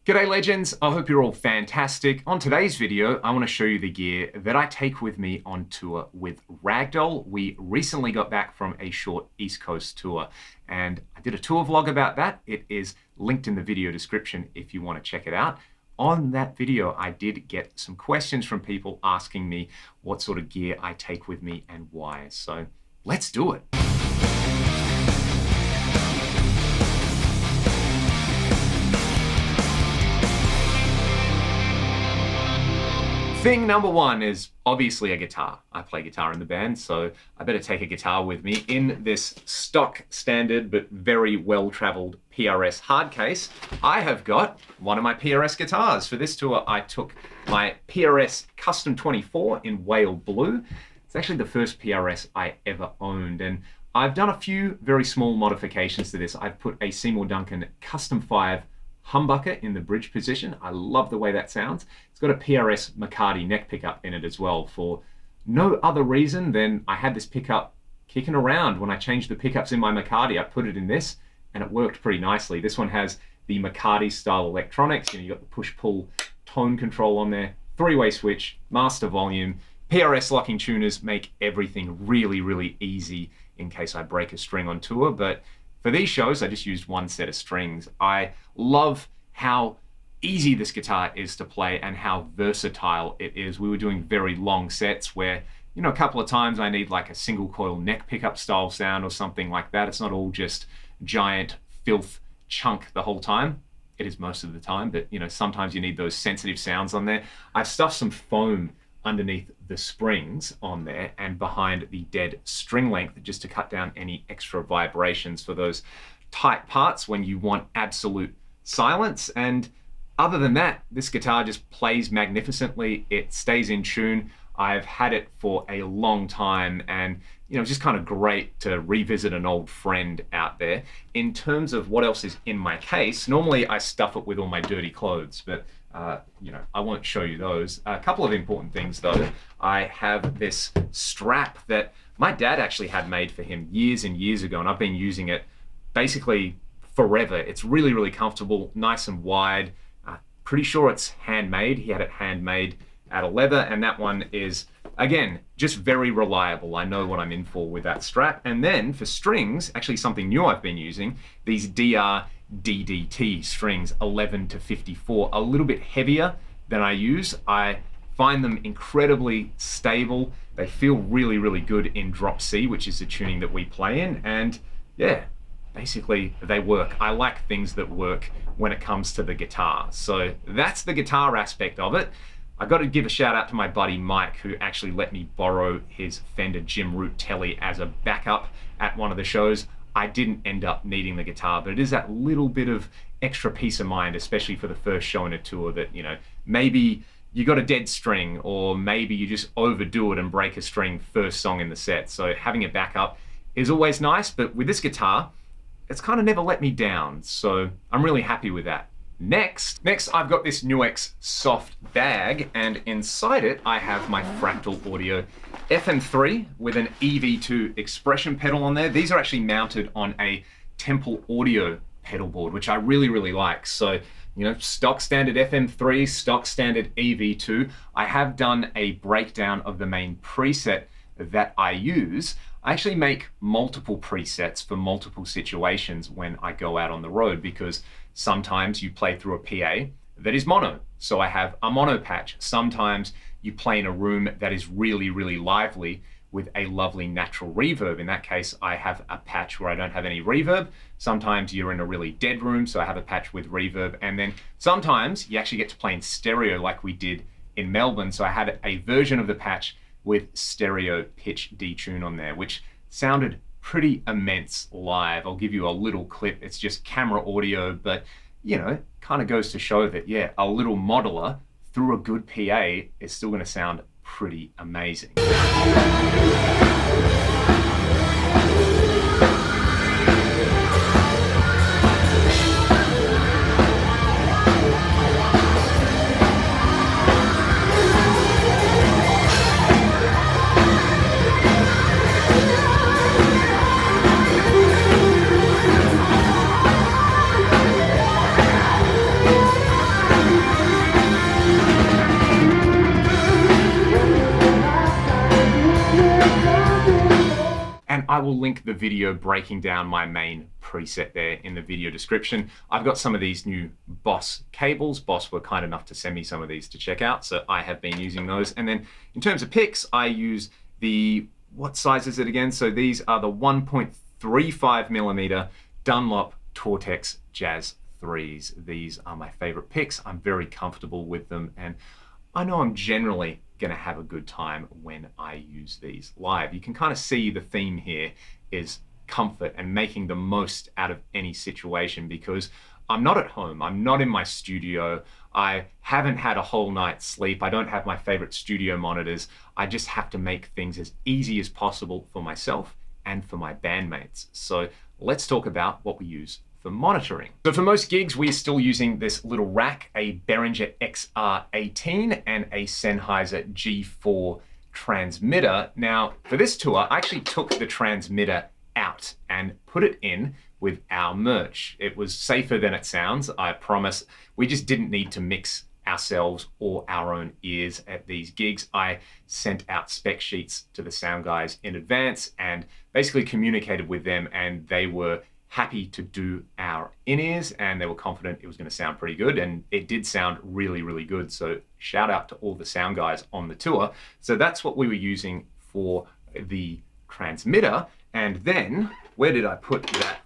G'day legends, I hope you're all fantastic. On today's video, I want to show you the gear that I take with me on tour with Ragdoll. We recently got back from a short East Coast tour and I did a tour vlog about that. It is linked in the video description if you want to check it out. On that video, I did get some questions from people asking me what sort of gear I take with me and why. So let's do it. Thing number one is obviously a guitar. I play guitar in the band, so I better take a guitar with me. In this stock standard but very well-traveled PRS hard case, I have got one of my PRS guitars. For this tour, I took my PRS Custom 24 in whale blue. It's actually the first PRS I ever owned, and I've done a few very small modifications to this. I've put a Seymour Duncan Custom 5 humbucker in the bridge position. I love the way that sounds. It's got a PRS McCarty neck pickup in it as well for no other reason than I had this pickup kicking around. When I changed the pickups in my McCarty, I put it in this and it worked pretty nicely. This one has the McCarty style electronics. You got the push-pull tone control on there, three-way switch, master volume. PRS locking tuners make everything really, really easy in case I break a string on tour, but for these shows, I just used one set of strings. I love how easy this guitar is to play and how versatile it is. We were doing very long sets where, a couple of times I need like a single coil neck pickup style sound or something like that. It's not all just giant filth chunk the whole time. It is most of the time, but sometimes you need those sensitive sounds on there. I've stuffed some foam underneath the springs on there and behind the dead string length just to cut down any extra vibrations for those tight parts when you want absolute silence. And other than that, this guitar just plays magnificently. It stays in tune. I've had it for a long time and just kind of great to revisit an old friend out there. In terms of what else is in my case, normally I stuff it with all my dirty clothes, but I won't show you those. A couple of important things though. I have this strap that my dad actually had made for him years and years ago, and I've been using it basically forever. It's really, really comfortable, nice and wide. Pretty sure it's handmade. He had it handmade out of leather, and that one is, again, just very reliable. I know what I'm in for with that strap. And then for strings, actually something new I've been using, these DDT strings, 11 to 54, a little bit heavier than I use. I find them incredibly stable. They feel really, really good in drop C, which is the tuning that we play in. And yeah, basically they work. I like things that work when it comes to the guitar. So that's the guitar aspect of it. I got to give a shout out to my buddy Mike, who actually let me borrow his Fender Jim Root Telly as a backup at one of the shows. I didn't end up needing the guitar, but it is that little bit of extra peace of mind, especially for the first show in a tour, that maybe you got a dead string, or maybe you just overdo it and break a string first song in the set. So having a backup is always nice, but with this guitar, it's kind of never let me down. So I'm really happy with that. Next, I've got this NUX soft bag, and inside it, I have my Fractal Audio FM3 with an EV2 expression pedal on there. These are actually mounted on a Temple Audio pedal board, which I really, really like. So, stock standard FM3, stock standard EV2. I have done a breakdown of the main preset that I use. I actually make multiple presets for multiple situations when I go out on the road, because sometimes you play through a PA that is mono, so I have a mono patch. Sometimes you play in a room that is really, really lively with a lovely natural reverb. In that case, I have a patch where I don't have any reverb. Sometimes you're in a really dead room, so I have a patch with reverb. And then sometimes you actually get to play in stereo like we did in Melbourne, so I had a version of the patch with stereo pitch detune on there, which sounded pretty immense live. I'll give you a little clip. It's just camera audio, but kind of goes to show that, yeah, a little modeler through a good PA is still going to sound pretty amazing. I will link the video breaking down my main preset there in the video description. I've got some of these new Boss cables. Boss were kind enough to send me some of these to check out, so I have been using those. And then in terms of picks, I use the, what size is it again? So these are the 1.35 millimeter Dunlop Tortex Jazz 3s. These are my favorite picks. I'm very comfortable with them, and I know I'm generally going to have a good time when I use these live. You can kind of see the theme here is comfort and making the most out of any situation, because I'm not at home, I'm not in my studio, I haven't had a whole night's sleep, I don't have my favorite studio monitors. I just have to make things as easy as possible for myself and for my bandmates. So let's talk about what we use for monitoring. So for most gigs, we're still using this little rack, a Behringer XR18 and a Sennheiser G4 transmitter. Now, for this tour, I actually took the transmitter out and put it in with our merch. It was safer than it sounds, I promise. We just didn't need to mix ourselves or our own ears at these gigs. I sent out spec sheets to the sound guys in advance and basically communicated with them, and they were happy to do our in-ears, and they were confident it was going to sound pretty good, and it did sound really, really good. So shout out to all the sound guys on the tour. So that's what we were using for the transmitter. And then, where did I put that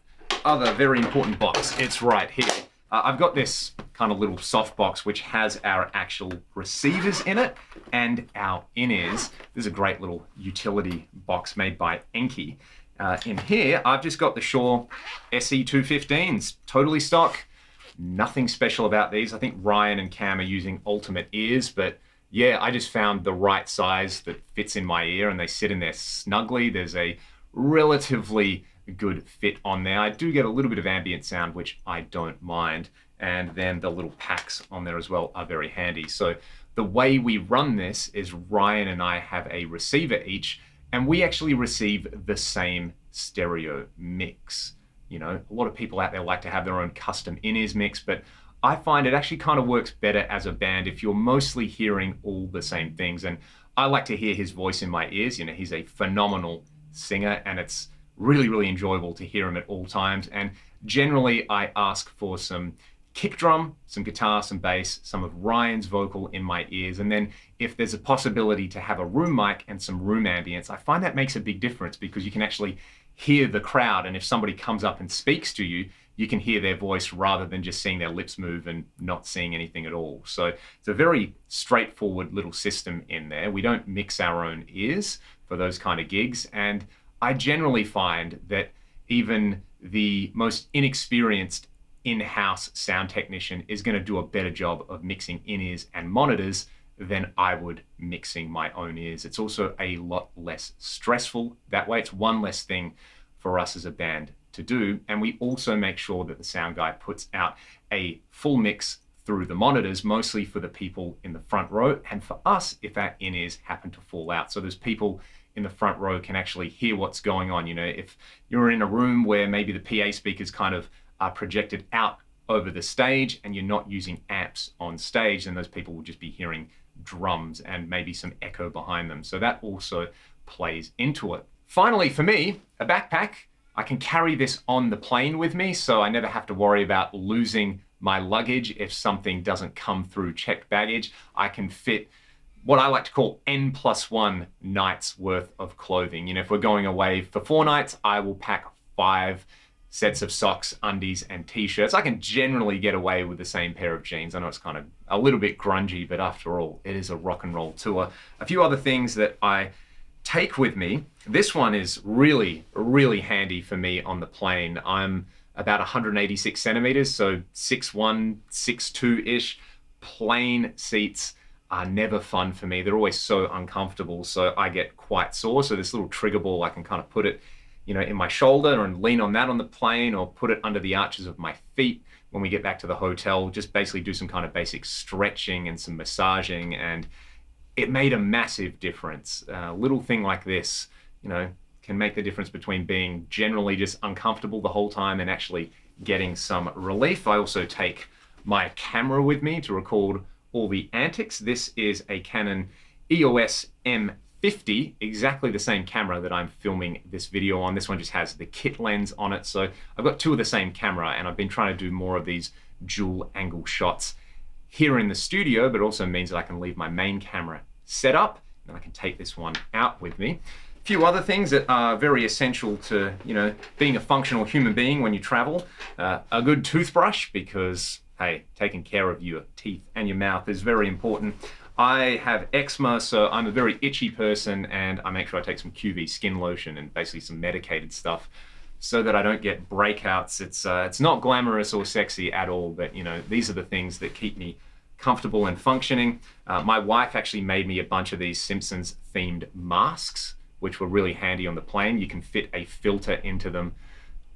other very important box? It's right here. I've got this kind of little soft box which has our actual receivers in it and our in-ears. This is a great little utility box made by Enki. In here, I've just got the Shure SE215s, totally stock. Nothing special about these. I think Ryan and Cam are using Ultimate ears, but yeah, I just found the right size that fits in my ear, and they sit in there snugly. There's a relatively good fit on there. I do get a little bit of ambient sound, which I don't mind. And then the little packs on there as well are very handy. So the way we run this is Ryan and I have a receiver each, and we actually receive the same stereo mix. You know, a lot of people out there like to have their own custom in-ears mix, but I find it actually kind of works better as a band if you're mostly hearing all the same things. And I like to hear his voice in my ears. You know, he's a phenomenal singer, and it's really, really enjoyable to hear him at all times. And generally I ask for some kick drum, some guitar, some bass, some of Ryan's vocal in my ears. And then if there's a possibility to have a room mic and some room ambience, I find that makes a big difference, because you can actually hear the crowd. And if somebody comes up and speaks to you, you can hear their voice rather than just seeing their lips move and not seeing anything at all. So it's a very straightforward little system in there. We don't mix our own ears for those kind of gigs. And I generally find that even the most inexperienced in-house sound technician is going to do a better job of mixing in-ears and monitors than I would mixing my own ears. It's also a lot less stressful that way. It's one less thing for us as a band to do. And we also make sure that the sound guy puts out a full mix through the monitors, mostly for the people in the front row, and for us if our in-ears happen to fall out. So those people in the front row can actually hear what's going on. You know, if you're in a room where maybe the PA speakers kind of are projected out over the stage and you're not using amps on stage, then those people will just be hearing drums and maybe some echo behind them. So that also plays into it. Finally, for me, a backpack. I can carry this on the plane with me, so I never have to worry about losing my luggage if something doesn't come through checked baggage. I can fit what I like to call N+1 nights worth of clothing. You know, if we're going away for 4 nights, I will pack 5 sets of socks, undies, and t-shirts. I can generally get away with the same pair of jeans. I know it's kind of a little bit grungy, but after all, it is a rock and roll tour. A few other things that I take with me. This one is really, really handy for me on the plane. I'm about 186 centimeters, so 6'1", 6'2"-ish. Plane seats are never fun for me. They're always so uncomfortable, so I get quite sore. So this little trigger ball, I can kind of put it, you know, in my shoulder and lean on that on the plane, or put it under the arches of my feet when we get back to the hotel. Just basically do some kind of basic stretching and some massaging, and it made a massive difference. A little thing like this, you know, can make the difference between being generally just uncomfortable the whole time and actually getting some relief. I also take my camera with me to record all the antics. This is a Canon EOS M 50, exactly the same camera that I'm filming this video on. This one just has the kit lens on it. So I've got two of the same camera, and I've been trying to do more of these dual angle shots here in the studio, but also means that I can leave my main camera set up and I can take this one out with me. A few other things that are very essential to, being a functional human being when you travel. A good toothbrush, because, hey, taking care of your teeth and your mouth is very important. I have eczema, so I'm a very itchy person, and I make sure I take some QV skin lotion and basically some medicated stuff so that I don't get breakouts. It's not glamorous or sexy at all, but these are the things that keep me comfortable and functioning. My wife actually made me a bunch of these Simpsons themed masks, which were really handy on the plane. You can fit a filter into them.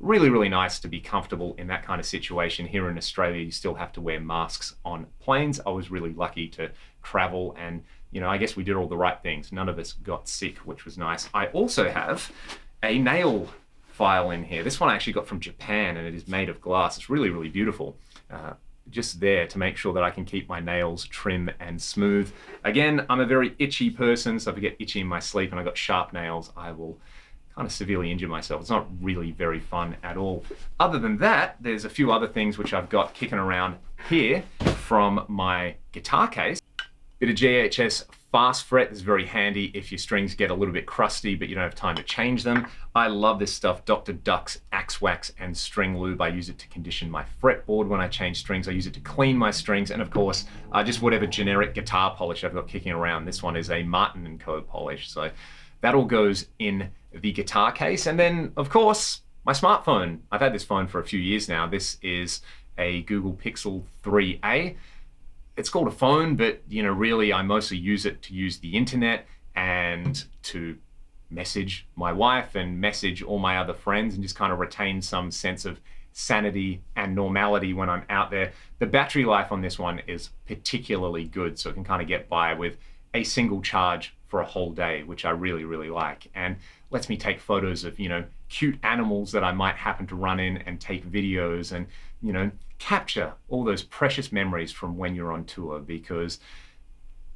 Really, really nice to be comfortable in that kind of situation. Here in Australia, you still have to wear masks on planes. I was really lucky to travel, and I guess we did all the right things. None of us got sick, which was nice. I also have a nail file in here. This one I actually got from Japan, and it is made of glass. It's really, really beautiful. Just there to make sure that I can keep my nails trim and smooth. Again, I'm a very itchy person, so if I get itchy in my sleep and I got sharp nails, I will kind of severely injure myself. It's not really very fun at all. Other than that, there's a few other things which I've got kicking around here from my guitar case. Bit of GHS fast fret is very handy if your strings get a little bit crusty but you don't have time to change them. I love this stuff, Dr. Duck's Axe Wax and String Lube. I use it to condition my fretboard when I change strings. I use it to clean my strings, and of course, just whatever generic guitar polish I've got kicking around. This one is a Martin & Co. polish, so that all goes in the guitar case. And then, of course, my smartphone. I've had this phone for a few years now. This is a Google Pixel 3a. It's called a phone, but really I mostly use it to use the internet and to message my wife and message all my other friends and just kind of retain some sense of sanity and normality when I'm out there. The battery life on this one is particularly good, so it can kind of get by with a single charge for a whole day, which I really, really like, and lets me take photos of, cute animals that I might happen to run in and take videos and, capture all those precious memories from when you're on tour, because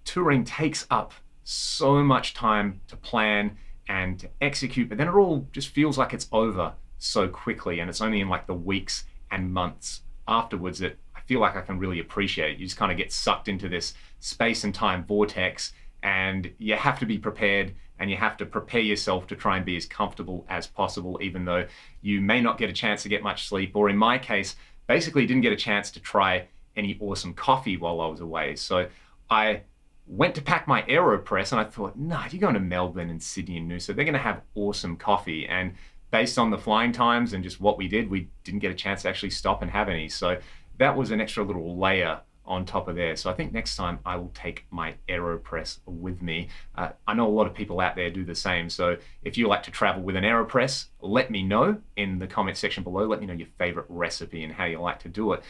touring takes up so much time to plan and to execute, but then it all just feels like it's over so quickly, and it's only in like the weeks and months afterwards that I feel like I can really appreciate it. You just kind of get sucked into this space and time vortex, and you have to be prepared, and you have to prepare yourself to try and be as comfortable as possible, even though you may not get a chance to get much sleep, or in my case, basically didn't get a chance to try any awesome coffee while I was away. So I went to pack my AeroPress, and I thought, nah, you're going to Melbourne and Sydney and Noosa, they're going to have awesome coffee. And based on the flying times and just what we didn't get a chance to actually stop and have any. So that was an extra little layer on top of there. So I think next time I will take my AeroPress with me. I know a lot of people out there do the same. So if you like to travel with an AeroPress, let me know in the comment section below. Let me know your favorite recipe and how you like to do it.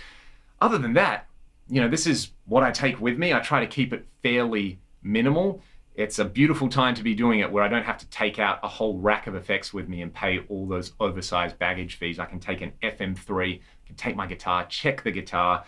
Other than that, this is what I take with me. I try to keep it fairly minimal. It's a beautiful time to be doing it where I don't have to take out a whole rack of effects with me and pay all those oversized baggage fees. I can take an FM3, I can take my guitar, check the guitar,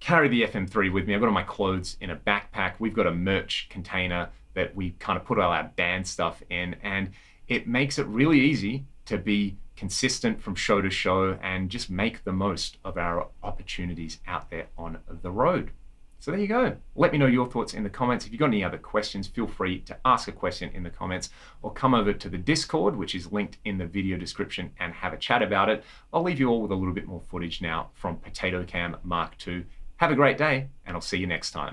carry the FM3 with me. I've got all my clothes in a backpack. We've got a merch container that we kind of put all our band stuff in, and it makes it really easy to be consistent from show to show and just make the most of our opportunities out there on the road. So there you go. Let me know your thoughts in the comments. If you've got any other questions, feel free to ask a question in the comments, or come over to the Discord, which is linked in the video description, and have a chat about it. I'll leave you all with a little bit more footage now from Potato Cam Mark II. Have a great day, and I'll see you next time.